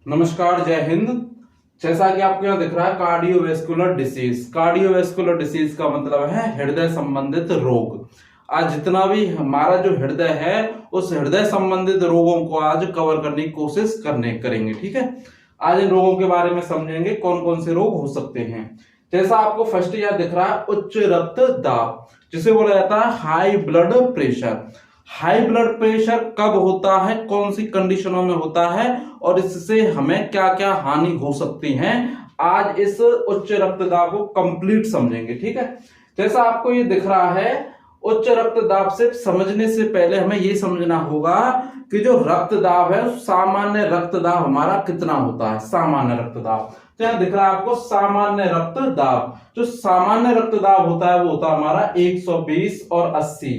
नमस्कार, जय हिंद। जैसा कि आपको यहाँ दिख रहा है कार्डियोवैस्कुलर डिसीज। कार्डियोवैस्कुलर डिसीज का मतलब है हृदय संबंधित रोग। आज जितना भी हमारा जो हृदय है उस हृदय संबंधित रोगों को आज कवर करने की कोशिश करेंगे। ठीक है, आज इन रोगों के बारे में समझेंगे कौन कौन से रोग हो सकते हैं। जैसा आपको फर्स्ट यहाँ दिख रहा है उच्च रक्तदाब, जिसे बोला जाता है high blood pressure. High blood pressure कब होता है, कौन सी कंडीशनों में होता है और इससे हमें क्या क्या हानि हो सकती है, आज इस उच्च रक्तदाब को कंप्लीट समझेंगे। ठीक है, जैसा आपको ये दिख रहा है उच्च रक्तदाब से समझने से पहले हमें ये समझना होगा कि जो रक्तदाब है सामान्य रक्तदाब हमारा कितना होता है। सामान्य रक्तदाब तो यहाँ दिख रहा है आपको सामान्य रक्तदाब। जो सामान्य रक्तदाब होता है वो होता है हमारा 120 और 80,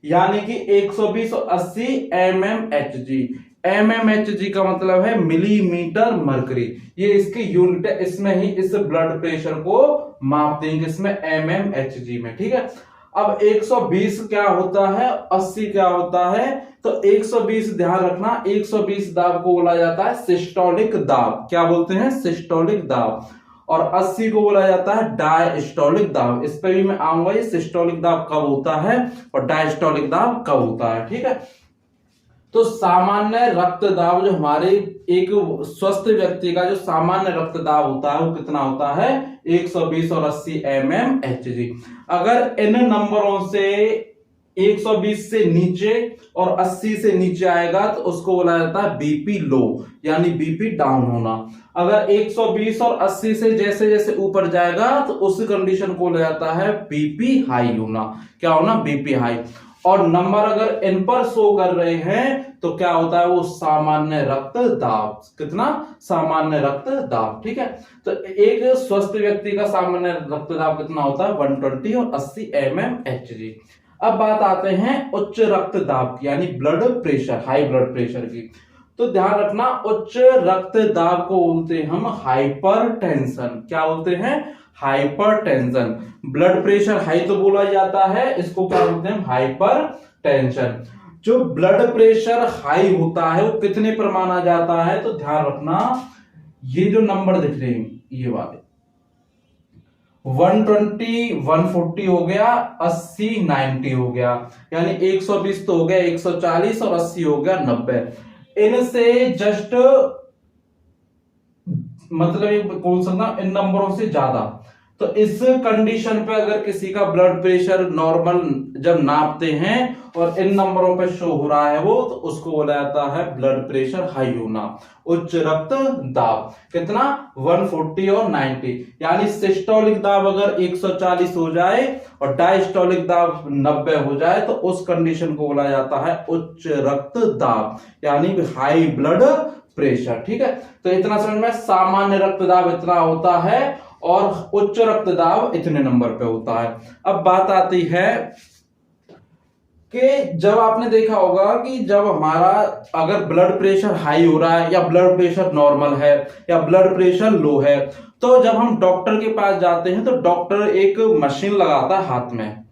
यानी कि 120 और 80 mmHg। mmHg का मतलब है मिलीमीटर मरकरी। ये इसकी यूनिट है, इसमें ही इस ब्लड प्रेशर को माप देंगे इसमें mmHg में। ठीक है, अब 120 क्या होता है, 80 क्या होता है, तो 120 ध्यान रखना, 120 दाब को बोला जाता है सिस्टोलिक दाब। क्या बोलते हैं, सिस्टोलिक दाब। और 80 को बोला जाता है डायस्टोलिक दाब। इस पे भी मैं आऊंगा, ये सिस्टोलिक दाब कब होता है और डायस्टोलिक दाब कब होता है। ठीक है, तो सामान्य रक्तदाब जो हमारे एक स्वस्थ व्यक्ति का जो सामान्य रक्तदाब होता है वो कितना होता है, 120 और 80 mmHg। अगर इन नंबरों से 120 से नीचे और 80 से नीचे आएगा तो उसको बोला जाता है बीपी लो, यानी बीपी डाउन होना। अगर 120 और 80 से जैसे जैसे ऊपर जाएगा तो उस कंडीशन को बोला जाता है बीपी हाई होना। क्या होना, बीपी हाई। और नंबर अगर इन पर शो कर रहे हैं तो क्या होता है, वो सामान्य रक्तदाब। कितना, सामान्य रक्तदाब। ठीक है, तो एक स्वस्थ व्यक्ति का सामान्य रक्तदाब कितना होता है, 120 और 80 mmHg। अब बात आते हैं उच्च रक्तदाब की, यानी blood pressure, high blood pressure की। तो ध्यान रखना उच्च रक्तदाब को बोलते हैं हम हाइपरटेंशन। क्या बोलते हैं, हाइपरटेंशन। ब्लड प्रेशर हाई तो बोला जाता है, इसको क्या बोलते हैं, हाइपरटेंशन। जो ब्लड प्रेशर हाई होता है वो कितने पर माना जाता है, तो ध्यान रखना ये जो नंबर दिख रहे हैं ये वाले 120 140 हो गया, 80 90 हो गया, यानी 120 तो हो गया 140 और 80 हो गया 90। इनसे जस्ट मतलब कौन सा, इन नंबरों से ज्यादा। तो इस कंडीशन पे अगर किसी का ब्लड प्रेशर नॉर्मल जब नापते हैं और इन नंबरों पे शो हो रहा है वो, तो उसको बोला जाता है ब्लड प्रेशर हाई होना, उच्च रक्त दाब। कितना, 140 और 90, यानी सिस्टोलिक दाब अगर 140 हो जाए और डायस्टोलिक दाब 90 हो जाए तो उस कंडीशन को बोला जाता है उच्च रक्त दाब, यानी हाई ब्लड प्रेशर। ठीक है, तो इतना समझ में, सामान्य रक्तदाब इतना होता है और उच्च रक्तदाब इतने नंबर पे होता है। अब बात आती है कि जब आपने देखा होगा कि जब हमारा अगर ब्लड प्रेशर हाई हो रहा है या ब्लड प्रेशर नॉर्मल है या ब्लड प्रेशर लो है, तो जब हम डॉक्टर के पास जाते हैं तो डॉक्टर एक मशीन लगाता है हाथ में।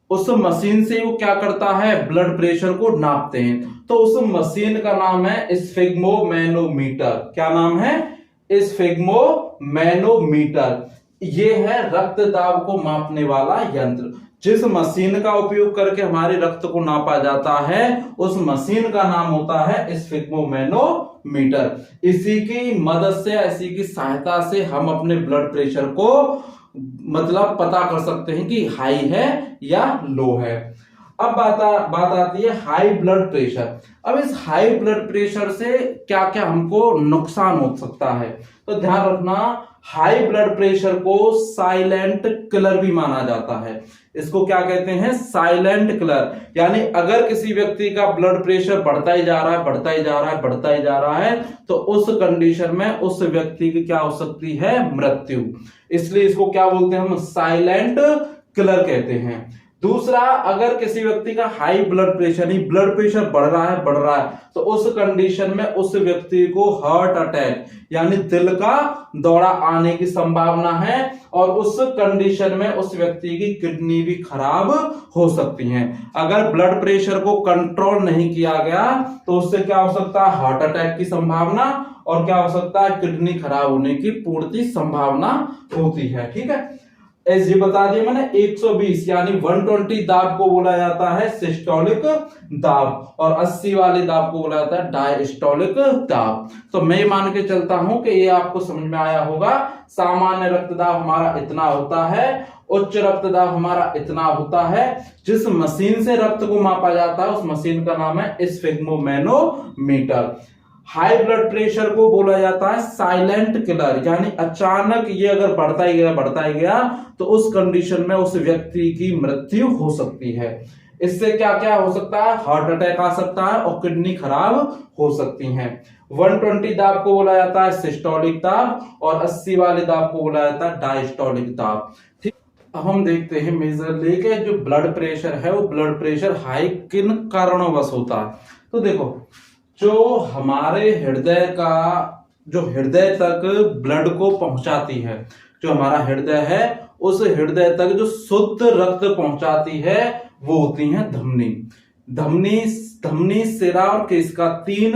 उस मशीन से वो क्या करता है, ब्लड प्रेशर को नापते हैं। तो उस मशीन का नाम है स्फिग्मोमैनोमीटर। क्या नाम है, स्फिग्मोमैनोमीटर। ये है रक्तदाब को मापने वाला यंत्र। जिस मशीन का उपयोग करके हमारे रक्त को नापा जाता है उस मशीन का नाम होता है स्फिग्मोमैनोमीटर। इसी की मदद से, इसी की सहायता से हम अपने ब्लड प्रेशर को मतलब पता कर सकते हैं कि हाई है या लो है। अब बात आती है हाई ब्लड प्रेशर। अब इस हाई ब्लड प्रेशर से क्या क्या हमको नुकसान हो सकता है, तो ध्यान रखना हाई ब्लड प्रेशर को साइलेंट किलर भी माना जाता है। इसको क्या कहते हैं, साइलेंट किलर। यानी अगर किसी व्यक्ति का ब्लड प्रेशर बढ़ता ही जा रहा है, बढ़ता ही जा रहा है, बढ़ता ही जा रहा है, तो उस कंडीशन में उस व्यक्ति की क्या हो सकती है, मृत्यु। इसलिए इसको क्या बोलते हैं हम, साइलेंट किलर कहते हैं। दूसरा, अगर किसी व्यक्ति का हाई ब्लड प्रेशर, नहीं ब्लड प्रेशर बढ़ रहा है तो उस कंडीशन में उस व्यक्ति को हार्ट अटैक यानी दिल का दौरा आने की संभावना है, और उस कंडीशन में उस व्यक्ति की किडनी भी खराब हो सकती है। अगर ब्लड प्रेशर को कंट्रोल नहीं किया गया तो उससे क्या हो सकता है, हार्ट अटैक की संभावना, और क्या हो सकता है, किडनी खराब होने की पूर्ति संभावना होती है। ठीक है, ये बता दिया मैंने। 120 यानी 120 दाब को बोला जाता है सिस्टोलिक दाब, और 80 वाले दाब को बोला जाता है डायस्टोलिक दाब। तो मैं मान के चलता हूं कि ये आपको समझ में आया होगा। सामान्य रक्तदाब हमारा इतना होता है, उच्च रक्तदाब हमारा इतना होता है। जिस मशीन से रक्त को मापा जाता है उस मशीन का नाम है स्फिग्मोमैनोमीटर। हाई ब्लड प्रेशर को बोला जाता है साइलेंट किलर, यानी अचानक ये अगर बढ़ता ही गया तो उस कंडीशन में उस व्यक्ति की मृत्यु हो सकती है। इससे क्या क्या हो सकता है, हार्ट अटैक आ सकता है और किडनी खराब हो सकती है। 120 दाब को बोला जाता है सिस्टोलिक दाब, और 80 वाले दाब को बोला जाता है डायस्टोलिक दाब। ठीक, अब हम देखते हैं मेजरली के जो ब्लड प्रेशर है वो ब्लड प्रेशर हाई किन कारणोंवश होता है। तो देखो, जो हमारे हृदय का, जो हृदय तक ब्लड को पहुंचाती है, जो हमारा हृदय है उस हृदय तक जो शुद्ध रक्त पहुंचाती है वो होती है धमनी। धमनी, सिरा और केशिका, 3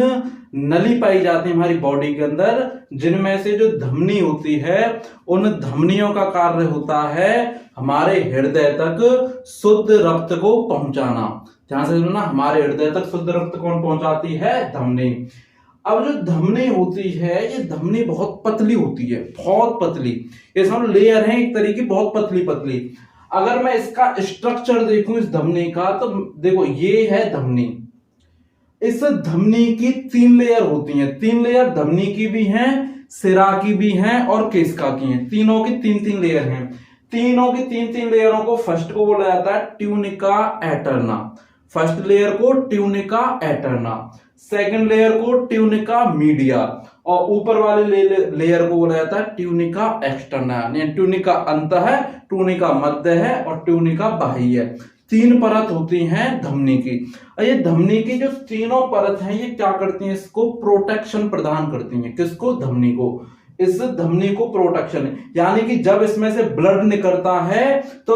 नली पाई जाती है हमारी बॉडी के अंदर, जिनमें से जो धमनी होती है उन धमनियों का कार्य होता है हमारे हृदय तक शुद्ध रक्त को पहुंचाना। ध्यान से सुनना, हमारे हृदय तक शुद्ध रक्त कौन पहुंचाती है, धमनी। अब जो धमनी होती है ये धमनी बहुत पतली होती है, बहुत पतली, ये सब लेयर है एक तरीके बहुत पतली पतली। अगर मैं इसका स्ट्रक्चर देखूं इस धमनी का, तो देखो ये है धमनी। इस धमनी की 3 लेयर होती हैं, 3 लेयर धमनी की भी हैं, सिरा की भी हैं और केशिका की हैं। तीनों की 3-3 लेयर हैं। तीनों की 3-3 लेयरों को फर्स्ट को बोला जाता है ट्यूनिका एटर्ना। फर्स्ट लेयर को ट्यूनिका एटर्ना, सेकंड लेयर को ट्यूनिका मीडिया, और ऊपर वाले लेयर को बोला जाता है ट्यूनिका एक्सटर्ना। यानी ट्यूनिका अंत है, ट्यूनिका मध्य है और ट्यूनिका बाह्य। 3 परत होती हैं धमनी की। और ये धमनी की जो तीनों परत हैं ये क्या करती हैं, इसको प्रोटेक्शन प्रदान करती हैं। किसको, धमनी को। इस धमनी को प्रोटेक्शन, यानी कि जब इसमें से ब्लड निकलता है तो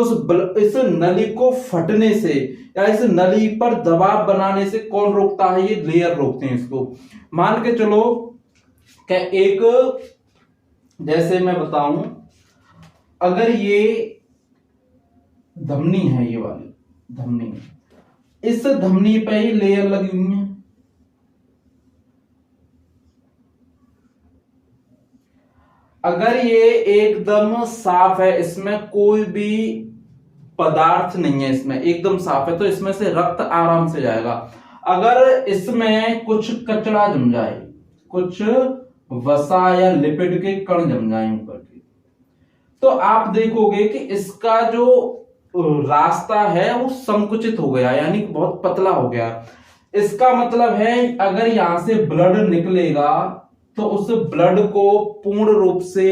इस नली को फटने से या इस नली पर दबाव बनाने से कौन रोकता है, ये लेयर रोकते हैं इसको। मान के चलो कि एक, जैसे मैं बताऊं, अगर ये धमनी है, ये वाली धमनी, इस धमनी पे ही लेयर लगी हुई है। अगर ये एकदम साफ है, इसमें कोई भी पदार्थ नहीं है, इसमें एकदम साफ है, तो इसमें से रक्त आराम से जाएगा। अगर इसमें कुछ कचरा जम जाए, कुछ वसा या लिपिड के कण जम जाए ऊपर के, तो आप देखोगे कि इसका जो रास्ता है वो संकुचित हो गया, यानी बहुत पतला हो गया। इसका मतलब है अगर यहां से ब्लड निकलेगा तो उस ब्लड को पूर्ण रूप से,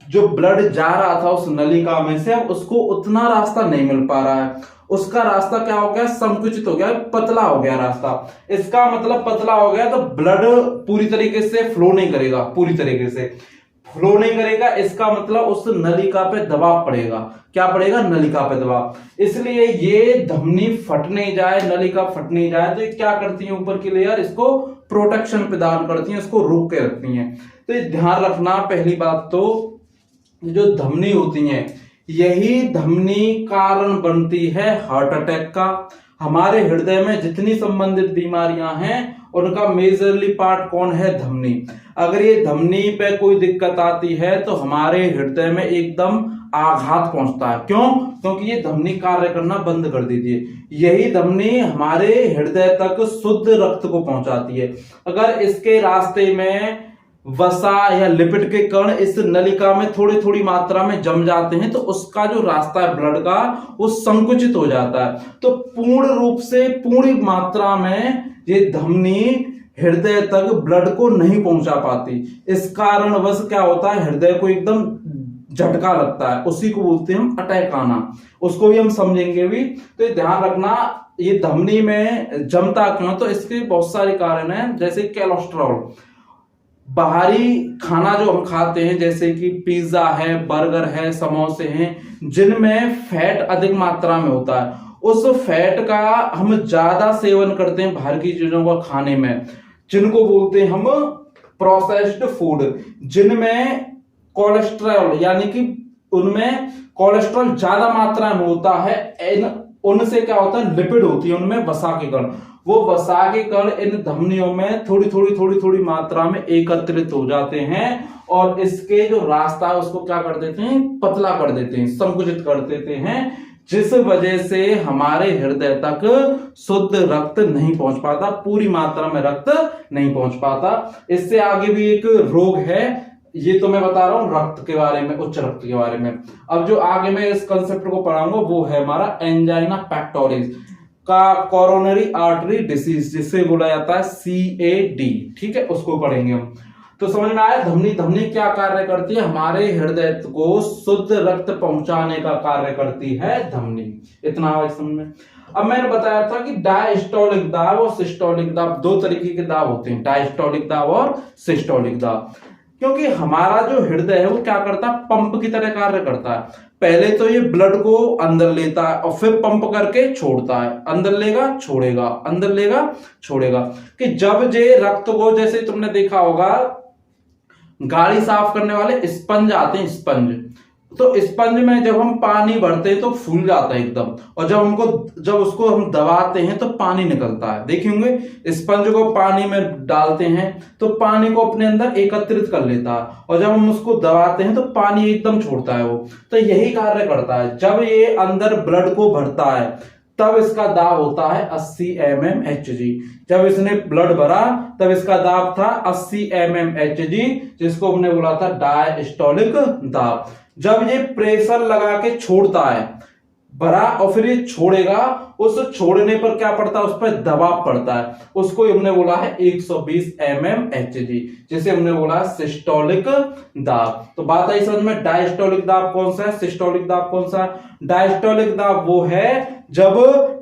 जो ब्लड जा रहा था उस नलिका में से, अब उसको उतना रास्ता नहीं मिल पा रहा है। उसका रास्ता क्या हो गया, संकुचित हो गया, पतला हो गया रास्ता। इसका मतलब पतला हो गया तो ब्लड पूरी तरीके से फ्लो नहीं करेगा, पूरी तरीके से फ्लो नहीं करेगा। इसका मतलब उस नलिका पे दबाव पड़ेगा। क्या पड़ेगा, नलिका पे दबाव। इसलिए ये धमनी फट नहीं जाए, नलिका फट नहीं जाए, तो ये क्या करती है, ऊपर की लेयर इसको प्रोटेक्शन प्रदान करती है, इसको रोक के रखती हैं। तो ये ध्यान रखना, पहली बात तो जो धमनी होती है यही धमनी कारण बनती है हार्ट अटैक का। हमारे हृदय में जितनी संबंधित बीमारियां हैं उनका मेजरली पार्ट कौन है, धमनी। अगर ये धमनी पे कोई दिक्कत आती है तो हमारे हृदय में एकदम आघात पहुंचता है। क्यों, क्योंकि ये धमनी कार्य करना बंद कर देती है। यही धमनी हमारे हृदय तक शुद्ध रक्त को पहुंचाती है। अगर इसके रास्ते में वसा या लिपिड के कण इस नलिका में थोड़ी थोड़ी मात्रा में जम जाते हैं तो उसका जो रास्ता है ब्लड का वो संकुचित हो जाता है। तो पूर्ण रूप से, पूरी मात्रा में ये धमनी हृदय तक ब्लड को नहीं पहुंचा पाती। इस कारणवश क्या होता है, हृदय को एकदम झटका लगता है, उसी को बोलते हैं हम अटैक आना, उसको भी हम समझेंगे भी। तो ये ध्यान रखना, ये धमनी में जमता क्यों, तो इसके बहुत सारे कारण हैं, जैसे कोलेस्ट्रॉल, बाहरी खाना जो हम खाते हैं जैसे कि पिज्जा है, बर्गर है, समोसे हैं, जिनमें फैट अधिक मात्रा में होता है, उस फैट का हम ज्यादा सेवन करते हैं बाहर की चीजों को खाने में, जिनको बोलते हैं हम प्रोसेस्ड फूड, जिनमें कोलेस्ट्रॉल यानी कि उनमें कोलेस्ट्रॉल ज्यादा मात्रा में होता है। उनसे क्या होता है, लिपिड होती है उनमें, वसा के कण, वो वसा के कण इन धमनियों में थोड़ी मात्रा में एकत्रित हो जाते हैं और इसके जो रास्ता है उसको क्या कर देते हैं, पतला कर देते हैं, संकुचित कर देते हैं, जिस वजह से हमारे हृदय तक शुद्ध रक्त नहीं पहुंच पाता, पूरी मात्रा में रक्त नहीं पहुंच पाता। इससे आगे भी एक रोग है, ये तो मैं बता रहा हूं रक्त के बारे में, उच्च रक्त के बारे में। अब जो आगे मैं इस कंसेप्ट को पढ़ाऊंगा वो है हमारा एंजाइना पेक्टोरिस का कोरोनरी आर्टरी डिसीज, जिसे बोला जाता है CAD, ठीक है, उसको पढ़ेंगे हम। तो समझ में आया, धमनी क्या कार्य करती है, हमारे हृदय को शुद्ध रक्त पहुंचाने का कार्य करती है धमनी, इतना आया समझ में। अब मैंने बताया था कि डायस्टोलिक दाब और सिस्टोलिक दाब, दो तरीके के दाब होते हैं, डायस्टोलिक दाब और सिस्टोलिक दाब। क्योंकि हमारा जो हृदय है वो क्या करता है, पंप की तरह कार्य करता है। पहले तो ये ब्लड को अंदर लेता है और फिर पंप करके छोड़ता है, अंदर लेगा छोड़ेगा, अंदर लेगा छोड़ेगा। कि जब ये रक्त को, जैसे तुमने देखा होगा गाड़ी साफ करने वाले स्पंज आते हैं, स्पंज, तो स्पंज में जब हम पानी भरते हैं तो फूल जाता है एकदम, और जब उसको हम दबाते हैं तो पानी निकलता है। देखे होंगे स्पंज को पानी में डालते हैं तो पानी को अपने अंदर एकत्रित कर लेता है, और जब हम उसको दबाते हैं तो पानी एकदम छोड़ता है वो। तो यही कार्य करता है, जब ये अंदर ब्लड को भरता है तब इसका दाब होता है 80 mmHg। जब इसने ब्लड भरा तब इसका दाब था 80 mmHg, जिसको हमने बोला था डायस्टोलिक दाब। जब ये प्रेशर लगा के छोड़ता है, भरा और फिर ये छोड़ेगा, उस छोड़ने पर क्या पड़ता है, उस पर दबाव पड़ता है, उसको हमने बोला है 120 mmHg, जिसे हमने बोला है सिस्टोलिक दाब। तो बात आई समझ में, डायस्टोलिक दाब कौन सा है, सिस्टोलिक दाब कौन सा है। डायस्टोलिक दाब वो है जब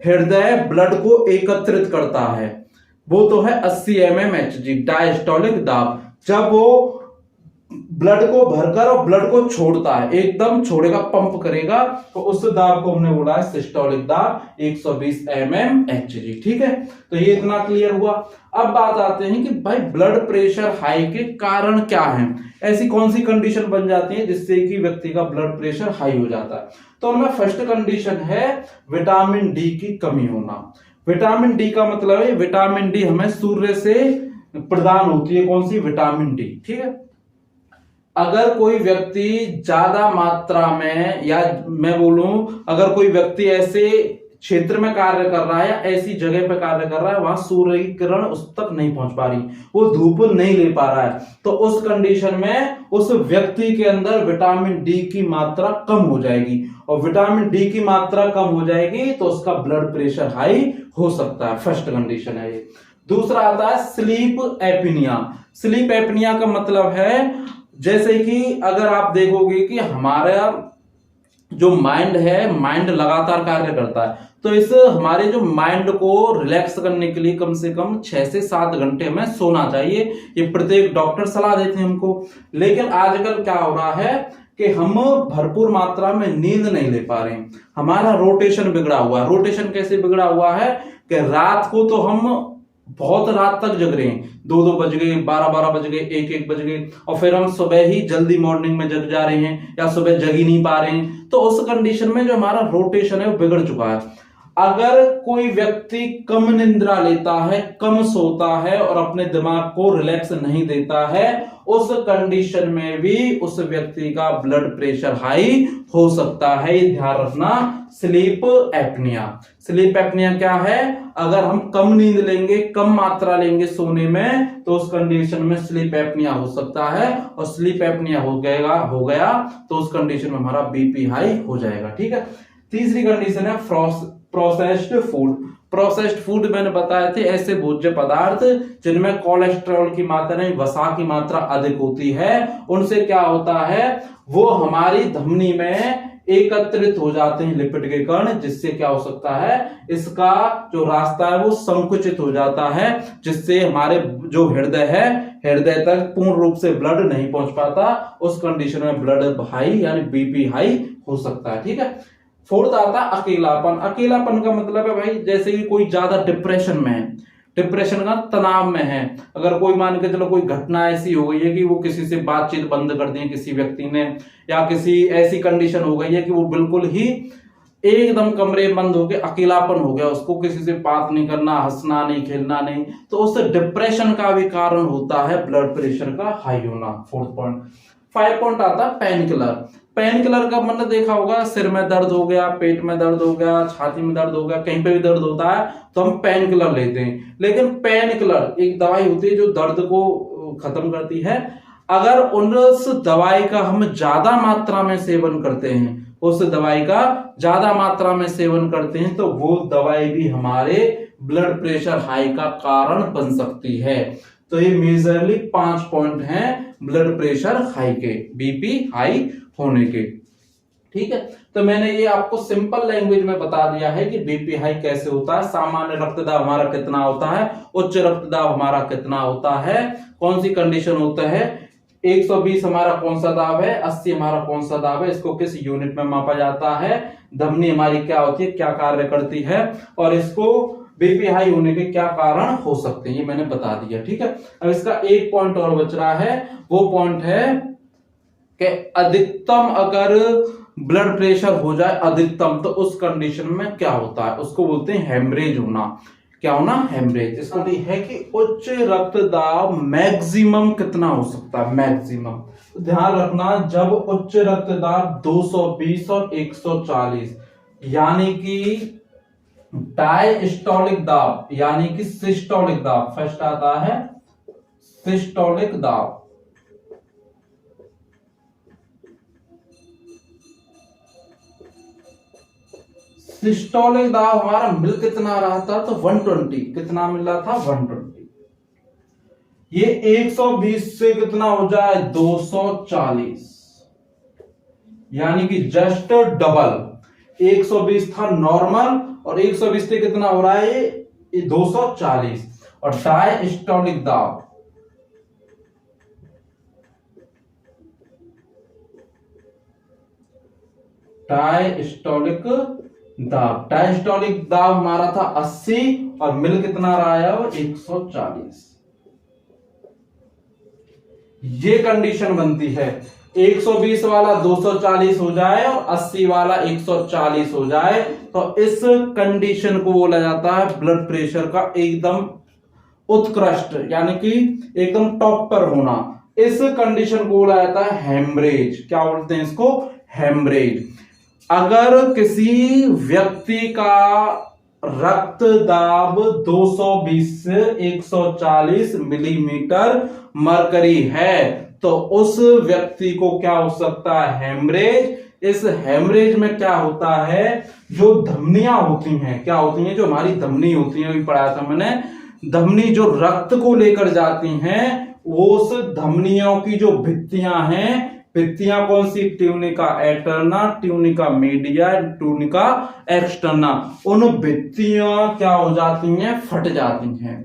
हृदय ब्लड को एकत्रित करता है, वो तो है 80 mmHg डायस्टोलिक दाब। जब वो ब्लड को भरकर और ब्लड को छोड़ता है, एकदम छोड़ेगा, पंप करेगा, तो उस दाब को हमने बोला है सिस्टोलिक दाब 120 mmHg, ठीक है। तो ये इतना क्लियर हुआ। अब बात आते हैं कि भाई ब्लड प्रेशर हाई के कारण क्या हैं, ऐसी कौन सी कंडीशन बन जाती है जिससे कि व्यक्ति का ब्लड प्रेशर हाई हो जाता है। तो उनमें फर्स्ट कंडीशन है विटामिन डी की कमी होना। विटामिन डी का मतलब है, विटामिन डी हमें सूर्य से प्रदान होती है, कौन सी, विटामिन डी, ठीक है। अगर कोई व्यक्ति ज्यादा मात्रा में, या मैं बोलूं अगर कोई व्यक्ति ऐसे क्षेत्र में कार्य कर रहा है या ऐसी जगह पर कार्य कर रहा है वहां सूर्य की किरण उस तक नहीं पहुंच पा रही, वो धूप नहीं ले पा रहा है, तो उस कंडीशन में उस व्यक्ति के अंदर विटामिन डी की मात्रा कम हो जाएगी, और विटामिन डी की मात्रा कम हो जाएगी तो उसका ब्लड प्रेशर हाई हो सकता है। फर्स्ट कंडीशन है ये। दूसरा आता है स्लीप एपनिया। स्लीप एपनिया का मतलब है, जैसे कि अगर आप देखोगे कि हमारा जो माइंड है, माइंड लगातार कार्य करता है, तो इस हमारे जो माइंड को रिलैक्स करने के लिए कम से कम 6 से 7 घंटे में सोना चाहिए, ये प्रत्येक डॉक्टर सलाह देते हैं हमको। लेकिन आजकल क्या हो रहा है कि हम भरपूर मात्रा में नींद नहीं ले पा रहे हैं, हमारा रोटेशन बिगड़ा हुआ है। रोटेशन कैसे बिगड़ा हुआ है कि रात को तो हम बहुत रात तक जग रहे हैं, 2-2 बज गए, 12-12 बज गए, 1-1 बज गए, और फिर हम सुबह ही जल्दी मॉर्निंग में जग जा रहे हैं या सुबह जग ही नहीं पा रहे हैं। तो उस कंडीशन में जो हमारा रोटेशन है वो बिगड़ चुका है। अगर कोई व्यक्ति कम निद्रा लेता है, कम सोता है और अपने दिमाग को रिलैक्स नहीं देता है, उस कंडीशन में भी उस व्यक्ति का ब्लड प्रेशर हाई हो सकता है। ये ध्यान रखना, स्लीप एपनिया। स्लीप एपनिया क्या है, अगर हम कम नींद लेंगे, कम मात्रा लेंगे सोने में, तो उस कंडीशन में स्लीप एपनिया हो सकता है, और स्लीप एपनिया हो गया तो उस कंडीशन में हमारा बीपी हाई हो जाएगा, ठीक है। तीसरी कंडीशन है प्रोसेस्ड फूड। प्रोसेस्ड फूड मैंने बताए थे ऐसे भोज्य पदार्थ जिनमें कोलेस्ट्रॉल की मात्रा यानी वसा की मात्रा अधिक होती है, उनसे क्या होता है, वो हमारी धमनी में एकत्रित हो जाते हैं लिपिड के कण, जिससे क्या हो सकता है, इसका जो रास्ता है वो संकुचित हो जाता है, जिससे हमारे जो हृदय है, हृदय तक पूर्ण रूप से ब्लड नहीं पहुंच पाता। उस कंडीशन में ब्लड हाई यानी बीपी हाई हो सकता है। ठीक है। फोर्थ आता है अकेलापन। अकेलापन का मतलब है भाई जैसे कि कोई ज्यादा डिप्रेशन में है, डिप्रेशन का तनाव में है, अगर कोई मान के चलो कोई घटना ऐसी हो गई है कि वो किसी से बातचीत बंद कर दी है किसी व्यक्ति ने, या किसी ऐसी कंडीशन हो गई है कि वो बिल्कुल ही एकदम कमरे बंद हो गए, अकेलापन हो गया, उसको किसी से बात नहीं करना, हंसना नहीं, खेलना नहीं, तो उससे डिप्रेशन का भी कारण होता है ब्लड प्रेशर का हाई होना। Fourth point. 5 पॉइंट आता है पेन किलर। पेन किलर का मतलब देखा होगा, सिर में दर्द हो गया, पेट में दर्द हो गया, छाती में दर्द हो गया, कहीं पे भी दर्द होता है तो हम पेन किलर लेते हैं। लेकिन पेन किलर एक दवाई होती है जो दर्द को खत्म करती है। अगर उस दवाई का हम ज्यादा मात्रा में सेवन करते हैं, उस दवाई का ज्यादा मात्रा में सेवन करते हैं, तो वो दवाई भी हमारे ब्लड प्रेशर हाई का कारण बन सकती है। तो ये मेजरली 5 पॉइंट हैं ब्लड प्रेशर हाई के, बीपी हाई होने के। ठीक है। तो मैंने ये आपको सिंपल लैंग्वेज में बता दिया है कि बीपी हाई कैसे होता है, सामान्य रक्तदाब हमारा कितना होता है, उच्च रक्तदाब हमारा कितना होता है, कौन सी कंडीशन होता है, 120 हमारा कौन सा दाब है, 80 हमारा कौन सा दाब है, इसको किस यूनिट में मापा जाता है, धमनी हमारी क्या होती है, क्या कार्य करती है, और इसको बीपी हाई होने के क्या कारण हो सकते हैं, ये मैंने बता दिया। ठीक है। अब इसका एक पॉइंट और बच रहा है, वो पॉइंट है कि अधिकतम अगर ब्लड प्रेशर हो जाए अधिकतम, तो उस कंडीशन में क्या होता है, उसको बोलते हैं हेमरेज होना। क्या होना, हेमरेज। इसका मतलब है कि उच्च रक्तदाब मैक्सिमम कितना हो सकता है, मैक्सिमम। तो ध्यान रखना, जब उच्च रक्तदाब 220 और 140 यानी कि डायस्टोलिक दाब यानी कि सिस्टोलिक दाब, फर्स्ट आता है सिस्टोलिक दाब, सिस्टोलिक दाब हमारा मिल कितना रहा था, तो 120, कितना मिल रहा था, 120। ये 120 से कितना हो जाए, 240, यानी कि जस्ट डबल। 120 था नॉर्मल और 120 से कितना हो रहा है, ये 240। और डायस्टोलिक दाब, डायस्टोलिक दाब, डायस्टोलिक दाब हमारा था 80 और मिल कितना रहा है, वो 140। ये कंडीशन बनती है, 120 वाला 240 हो जाए और 80 वाला 140 हो जाए, तो इस कंडीशन को बोला जाता है ब्लड प्रेशर का एकदम उत्कृष्ट, यानी कि एकदम टॉप पर होना। इस कंडीशन को बोला जाता है हेमरेज। क्या बोलते हैं इसको, हेमरेज। अगर किसी व्यक्ति का रक्तदाब 220 से 140 मिलीमीटर मरकरी है, तो उस व्यक्ति को क्या हो सकता है, हेमरेज। इस हेमरेज में क्या होता है, जो धमनियां होती हैं, क्या होती हैं, जो हमारी धमनी होती है, अभी पढ़ाया था मैंने, धमनी जो रक्त को लेकर जाती हैं, वो उस धमनियों की जो भित्तियां हैं, भित्तियां कौन सी, tunica interna, tunica media, tunica externa, उन भित्तियां क्या हो जाती हैं, फट जाती हैं।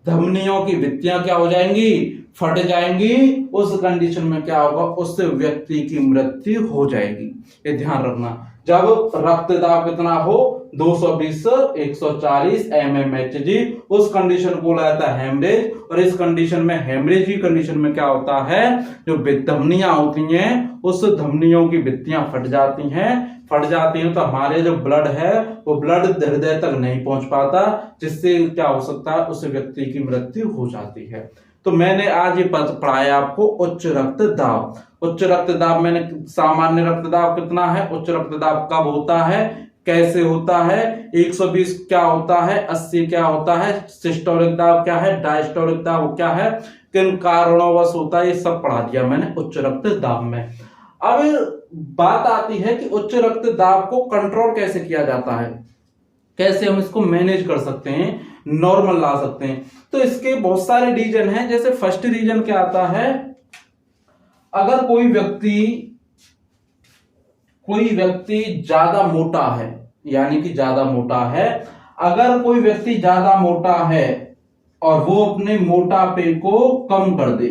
धमनियों की भित्तियां क्या हो जाएंगी, फट जाएंगी। उस कंडीशन में क्या होगा, उस व्यक्ति की मृत्यु हो जाएगी। ये ध्यान रखना, जब रक्तदाब कितना हो 220 140 mmHg, उस कंडीशन को बोला जाता है हेमरेज। और इस कंडीशन में, हेमरेज की कंडीशन में क्या होता है, जो धमनियां होती हैं, उस धमनियों की भित्तियां फट जाती हैं, तो हमारे जो ब्लड है वो ब्लड हृदय तक नहीं पहुंच पाता, जिससे क्या हो सकता है, उस व्यक्ति की मृत्यु हो जाती है। तो मैंने आज ये पढ़ाया आपको उच्च रक्तदाब। उच्च रक्तदाब मैंने, सामान्य रक्तदाब कितना है, उच्च रक्तदाब कब होता है, कैसे होता है, 120 क्या होता है, 80 क्या होता है, सिस्टोलिक दाब क्या है, डायस्टोलिक दाब क्या है, किन कारणोंवश होता है, ये सब पढ़ा दिया मैंने उच्च रक्तदाब में। अब बात आती है कि उच्च रक्तदाब को कंट्रोल कैसे किया जाता है। कैसे हम इसको मैनेज कर सकते हैं, नॉर्मल ला सकते हैं। तो इसके बहुत सारे रीजन हैं। जैसे फर्स्ट रीजन क्या आता है, अगर कोई व्यक्ति ज्यादा मोटा है, यानी कि ज्यादा मोटा है, अगर कोई व्यक्ति ज्यादा मोटा है और वो अपने मोटापे को कम कर दे,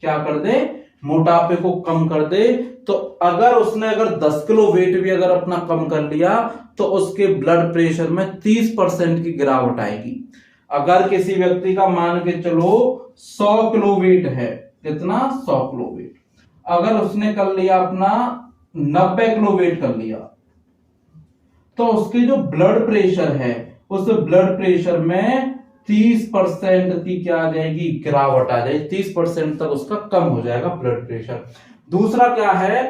क्या कर दे, मोटापे को कम कर दे, तो अगर उसने 10 किलो वेट भी अगर अपना कम कर लिया तो उसके ब्लड प्रेशर में 30% की गिरावट आएगी। अगर किसी व्यक्ति का मान के चलो 100 किलो वेट है, कितना, 100 किलो वेट, अगर उसने कर लिया अपना 90 किलो वेट कर लिया, तो उसके जो ब्लड प्रेशर है, उस ब्लड प्रेशर में 30% की क्या आ जाएगी, गिरावट आ जाएगी। 30% तक उसका कम हो जाएगा ब्लड प्रेशर। दूसरा क्या है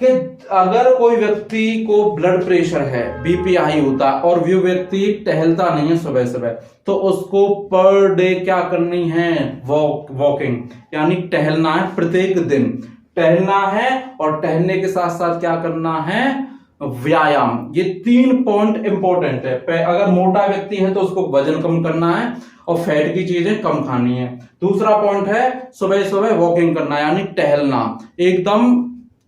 कि अगर कोई व्यक्ति को ब्लड प्रेशर है, बीपी हाई होता है और वो व्यक्ति टहलता नहीं है सुबह सुबह, तो उसको पर डे क्या करनी है, वॉकिंग, यानी टहलना है, प्रत्येक दिन टहलना है। और टहलने के साथ साथ क्या करना है, व्यायाम। ये 3 पॉइंट इंपॉर्टेंट है। अगर मोटा व्यक्ति है तो उसको वजन कम करना है और फैट की चीजें कम खानी है। दूसरा पॉइंट है सुबह सुबह वॉकिंग करना, यानी टहलना। एकदम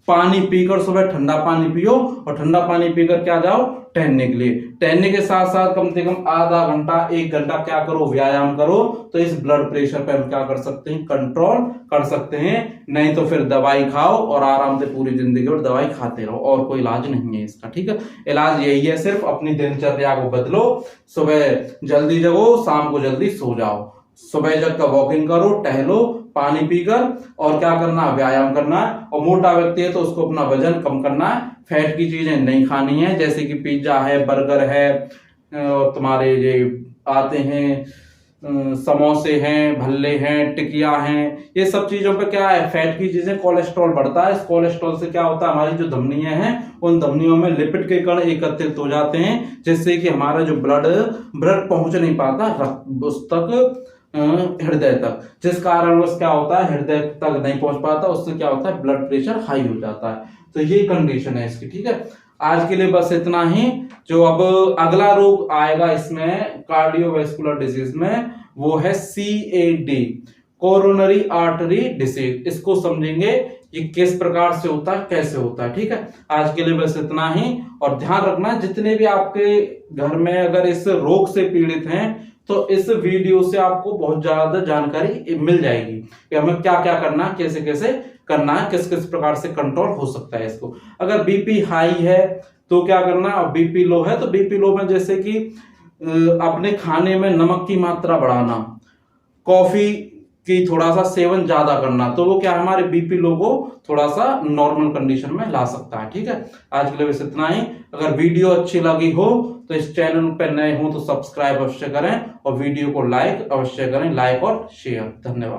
पानी पीकर, सुबह ठंडा पानी पियो और ठंडा पानी पीकर क्या जाओ, टहलने के लिए। टहलने के साथ साथ कम से कम आधा घंटा 1 घंटा क्या करो, व्यायाम करो। तो इस ब्लड प्रेशर पे हम क्या कर सकते हैं, कंट्रोल कर सकते हैं। नहीं तो फिर दवाई खाओ और आराम से पूरी जिंदगी और दवाई खाते रहो, और कोई इलाज नहीं है इसका। ठीक है, इलाज यही है, सिर्फ अपनी दिनचर्या को बदलो। सुबह जल्दी जगो, शाम को जल्दी सो जाओ। सुबह जग कर वॉकिंग करो, टहलो पानी पीकर, और क्या करना, व्यायाम करना है। और मोटा व्यक्ति है तो उसको अपना वजन कम करना है। फैट की चीजें नहीं खानी है, जैसे कि पिज्जा है, बर्गर है, तुम्हारे ये आते हैं समोसे हैं, भल्ले हैं, टिकिया हैं, ये सब चीजों पे क्या है, फैट की चीजें, कोलेस्ट्रॉल बढ़ता है। इस कोलेस्ट्रॉल से क्या होता है, हमारी जो धमनियां हैं, उन धमनियों में लिपिड के कण एकत्रित हो जाते हैं, जिससे कि हमारा जो ब्लड पहुंच नहीं पाता उस तक, हृदय तक, जिस कारण क्या होता है, हृदय तक नहीं पहुंच पाता, उससे क्या होता है, ब्लड प्रेशर हाई हो जाता है। तो ये कंडीशन है इसकी। ठीक है, आज के लिए बस इतना ही। जो अब अगला रोग आएगा इसमें कार्डियोवैस्कुलर डिजीज में, वो है CAD, कोरोनरी आर्टरी डिसीज। इसको समझेंगे ये किस प्रकार से होता है, कैसे होता है। ठीक है, आज के लिए बस इतना ही। और ध्यान रखना, जितने भी आपके घर में अगर इस रोग से पीड़ित हैं, तो इस वीडियो से आपको बहुत ज्यादा जानकारी मिल जाएगी कि हमें क्या क्या करना है, कैसे कैसे करना है, किस किस प्रकार से कंट्रोल हो सकता है इसको। अगर बीपी हाई है तो क्या करना, और बीपी लो है तो बीपी लो में जैसे कि अपने खाने में नमक की मात्रा बढ़ाना, कॉफी की थोड़ा सा सेवन ज्यादा करना, तो वो क्या हमारे बीपी लो को थोड़ा सा नॉर्मल कंडीशन में ला सकता है। ठीक है, आज के लिए बस इतना ही। अगर वीडियो अच्छी लगी हो तो इस चैनल पर नए हो तो सब्सक्राइब अवश्य करें और वीडियो को लाइक अवश्य करें, लाइक और शेयर। धन्यवाद।